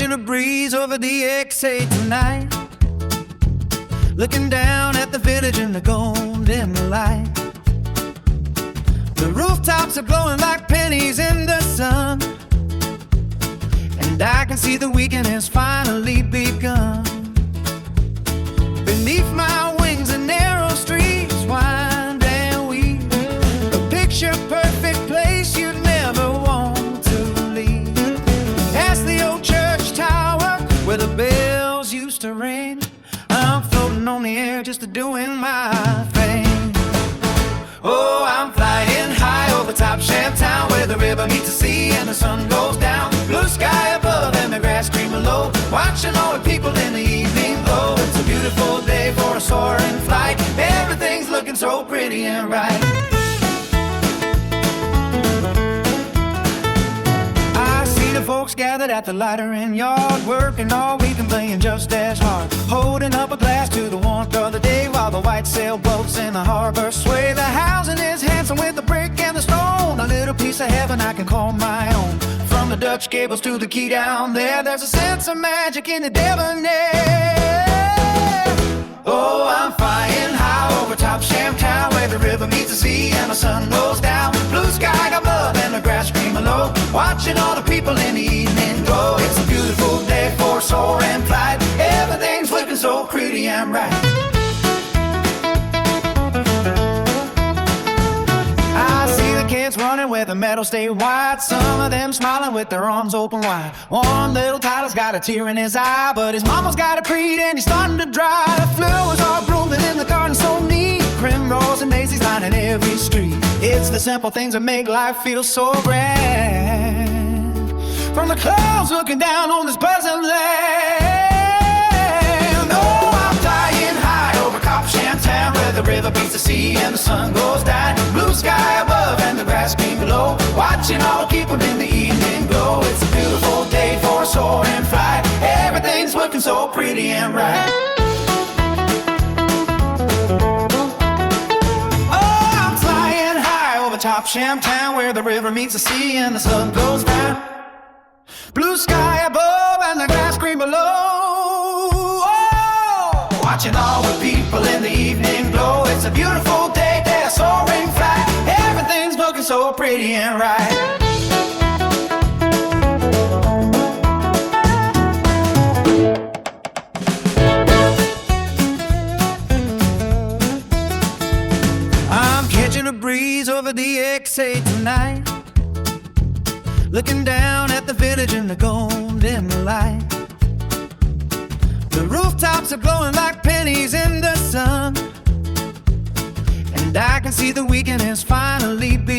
catching a breeze over the exit tonight, looking down at the village in the golden light. The rooftops are glowing like pennies in the sun, and I can see the weekend has finally begun. Beneath my wings, the narrow streets wind and weave, a picture-perfect place you'd never want to leave. Past the old church tower where the bells used to ring, I'm floating on the air just doing my thing. Oh, I'm flying high over Topsham town, where the river meets the sea and the sun goes down. Blue sky above and the grass green below, watching all the people in the evening glow. It's a beautiful day for a soaring flight, everything's looking so pretty and right. I see the folks gathered at the lighter-in yard, working all week and playing just as hard, holding up a glass to the warmth of the day, while the white sailboats in the harbor sway. The housing is handsome with the brick and the stone, a little piece of heaven I can call my own. From the Dutch gables to the quay down there, there's a sense of magic in the debonair. Oh, I'm flying high over Topsham town, where the river meets the sea and the sun goes down. Blue sky above and the grass green below, watching all the people in the evening glow. It's a beautiful day for soaring flight, everything's looking so pretty and right. Running with a medal statewide, some of them smiling with their arms open wide. One little Tyler's got a tear in his eye, but his mama's got a creed and he's starting to dry. The flowers are blooming in the garden so neat, primrose and daisies lining every street. It's the simple things that make life feel so grand. From the clouds looking down on this buzzing land. Oh, I'm flying high over Topsham town, where the river beats the sea and the sun goes down. Blue sky above and the grass green below, watching all the people in the evening glow. It's a beautiful day for a soaring flight, everything's looking so pretty and right. Oh, I'm flying high over Topsham town, where the river meets the sea and the sun goes down. Blue sky above and the grass green below. Oh, watching all the people in the evening glow. It's a beautiful day, a soaring flight, everything's looking so pretty and right. I'm catching a breeze over the exit tonight, looking down at the village in the golden light. The rooftops are glowing like pennies in the sun, and I can see the weekend has finally begun.